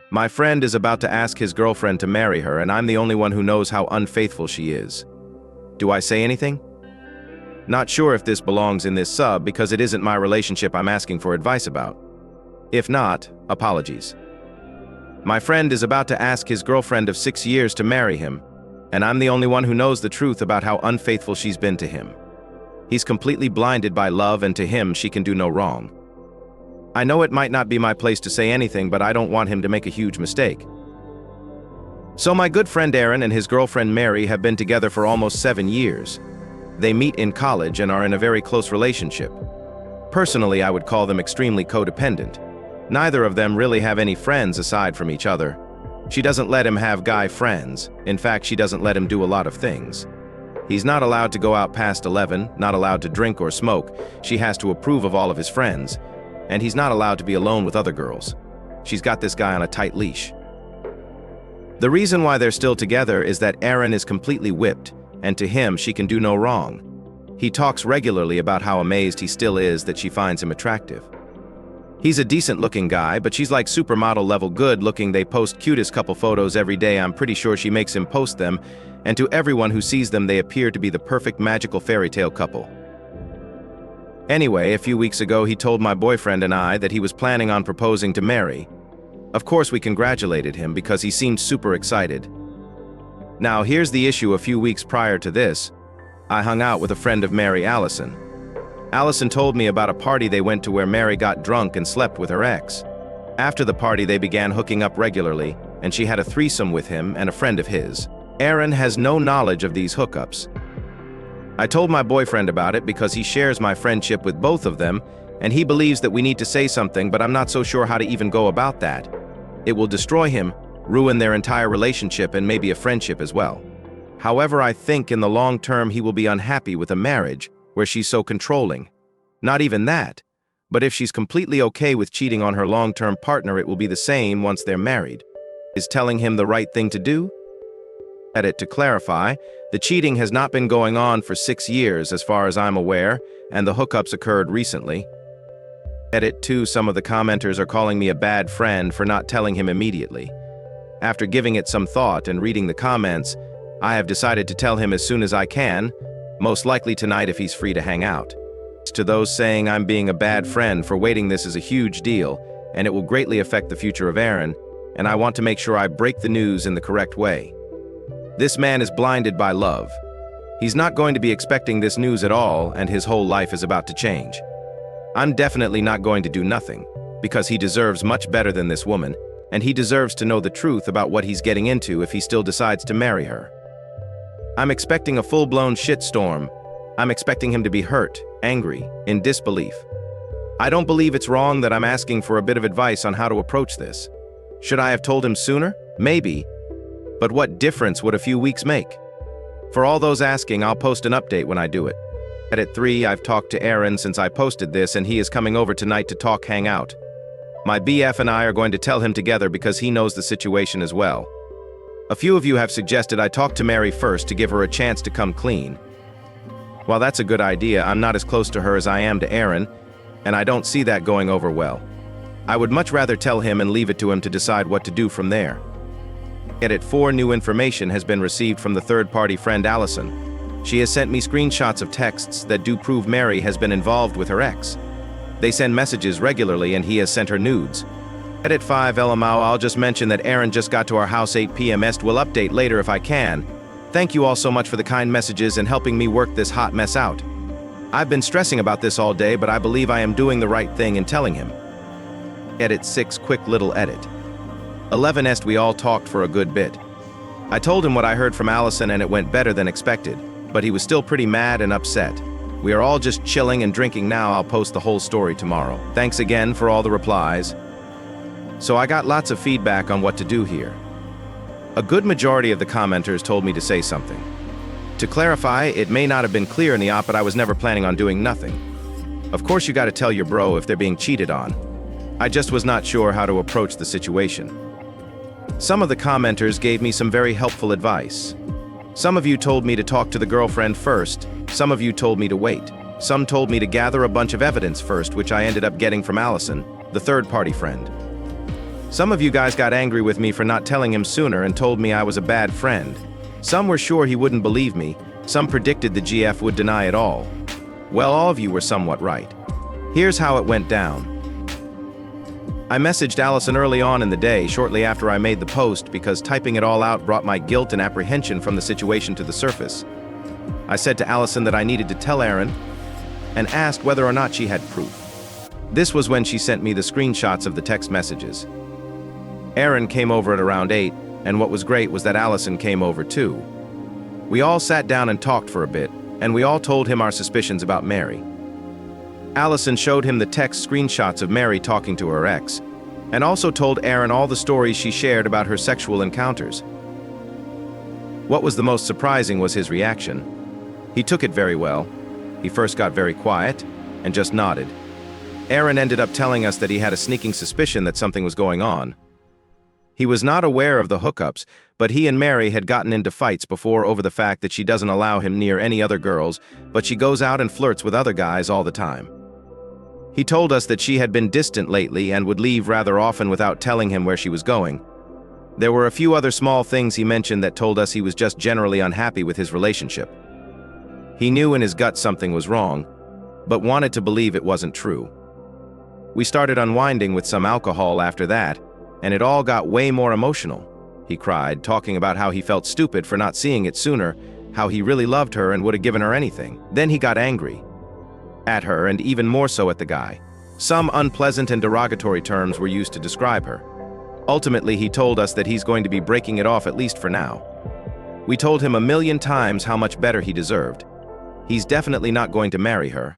My friend is about to ask his girlfriend to marry her, and I'm the only one who knows how unfaithful she is. Do I say anything? Not sure if this belongs in this sub because it isn't my relationship I'm asking for advice about. If not, apologies. My friend is about to ask his girlfriend of 6 years to marry him, and I'm the only one who knows the truth about how unfaithful she's been to him. He's completely blinded by love, and to him she can do no wrong. I know it might not be my place to say anything, but I don't want him to make a huge mistake. So my good friend Aaron and his girlfriend Mary have been together for almost 7 years. They meet in college and are in a very close relationship. Personally, I would call them extremely codependent. Neither of them really have any friends aside from each other. She doesn't let him have guy friends. In fact, she doesn't let him do a lot of things. He's not allowed to go out past 11, not allowed to drink or smoke. She has to approve of all of his friends. And he's not allowed to be alone with other girls. She's got this guy on a tight leash. The reason why they're still together is that Aaron is completely whipped, and to him she can do no wrong. He talks regularly about how amazed he still is that she finds him attractive. He's a decent-looking guy, but she's like supermodel level good-looking. They post cutest couple photos every day. I'm pretty sure she makes him post them, and to everyone who sees them they appear to be the perfect magical fairy tale couple. Anyway, a few weeks ago he told my boyfriend and I that he was planning on proposing to Mary. Of course we congratulated him because he seemed super excited. Now here's the issue: a few weeks prior to this, I hung out with a friend of Mary, Allison. Allison told me about a party they went to where Mary got drunk and slept with her ex. After the party they began hooking up regularly, and she had a threesome with him and a friend of his. Aaron has no knowledge of these hookups. I told my boyfriend about it because he shares my friendship with both of them, and he believes that we need to say something, but I'm not so sure how to even go about that. It will destroy him, ruin their entire relationship, and maybe a friendship as well. However, I think in the long term he will be unhappy with a marriage where she's so controlling. Not even that, but if she's completely okay with cheating on her long-term partner, it will be the same once they're married. Is telling him the right thing to do? To clarify, the cheating has not been going on for 6 years as far as I'm aware, and the hookups occurred recently. 2. Some of the commenters are calling me a bad friend for not telling him immediately. After giving it some thought and reading the comments, I have decided to tell him as soon as I can, most likely tonight if he's free to hang out. To those saying I'm being a bad friend for waiting, this is a huge deal, and it will greatly affect the future of Aaron, and I want to make sure I break the news in the correct way. This man is blinded by love. He's not going to be expecting this news at all, and his whole life is about to change. I'm definitely not going to do nothing, because he deserves much better than this woman, and he deserves to know the truth about what he's getting into if he still decides to marry her. I'm expecting a full-blown shitstorm. I'm expecting him to be hurt, angry, in disbelief. I don't believe it's wrong that I'm asking for a bit of advice on how to approach this. Should I have told him sooner? Maybe. But what difference would a few weeks make? For all those asking, I'll post an update when I do it. At 3, I've talked to Aaron since I posted this, and he is coming over tonight to talk, hang out. My BF and I are going to tell him together because he knows the situation as well. A few of you have suggested I talk to Mary first to give her a chance to come clean. While that's a good idea, I'm not as close to her as I am to Aaron, and I don't see that going over well. I would much rather tell him and leave it to him to decide what to do from there. At 4, new information has been received from the third-party friend Allison. She has sent me screenshots of texts that do prove Mary has been involved with her ex. They send messages regularly, and he has sent her nudes. At 5, LMAO, I'll just mention that Aaron just got to our house 8 p.m. Will update later if I can. Thank you all so much for the kind messages and helping me work this hot mess out. I've been stressing about this all day, but I believe I am doing the right thing in telling him. 6, quick little edit. 11, we all talked for a good bit. I told him what I heard from Allison and it went better than expected, but he was still pretty mad and upset. We are all just chilling and drinking now. I'll post the whole story tomorrow. Thanks again for all the replies. So I got lots of feedback on what to do here. A good majority of the commenters told me to say something. To clarify, it may not have been clear in the op, but I was never planning on doing nothing. Of course you gotta tell your bro if they're being cheated on. I just was not sure how to approach the situation. Some of the commenters gave me some very helpful advice. Some of you told me to talk to the girlfriend first, some of you told me to wait. Some told me to gather a bunch of evidence first, which I ended up getting from Allison, the third-party friend. Some of you guys got angry with me for not telling him sooner and told me I was a bad friend. Some were sure he wouldn't believe me. Some predicted the GF would deny it all. Well, all of you were somewhat right. Here's how it went down. I messaged Allison early on in the day, shortly after I made the post, because typing it all out brought my guilt and apprehension from the situation to the surface. I said to Allison that I needed to tell Aaron and asked whether or not she had proof. This was when she sent me the screenshots of the text messages. Aaron came over at around 8, and what was great was that Allison came over too. We all sat down and talked for a bit, and we all told him our suspicions about Mary. Allison showed him the text screenshots of Mary talking to her ex, and also told Aaron all the stories she shared about her sexual encounters. What was the most surprising was his reaction. He took it very well. He first got very quiet and just nodded. Aaron ended up telling us that he had a sneaking suspicion that something was going on. He was not aware of the hookups, but he and Mary had gotten into fights before over the fact that she doesn't allow him near any other girls, but she goes out and flirts with other guys all the time. He told us that she had been distant lately and would leave rather often without telling him where she was going. There were a few other small things he mentioned that told us he was just generally unhappy with his relationship. He knew in his gut something was wrong, but wanted to believe it wasn't true. We started unwinding with some alcohol after that, and it all got way more emotional. He cried, talking about how he felt stupid for not seeing it sooner, how he really loved her and would have given her anything. Then he got angry. At her, and even more so at the guy. Some unpleasant and derogatory terms were used to describe her. Ultimately, he told us that he's going to be breaking it off, at least for now. We told him 1,000,000 times how much better he deserved. He's definitely not going to marry her.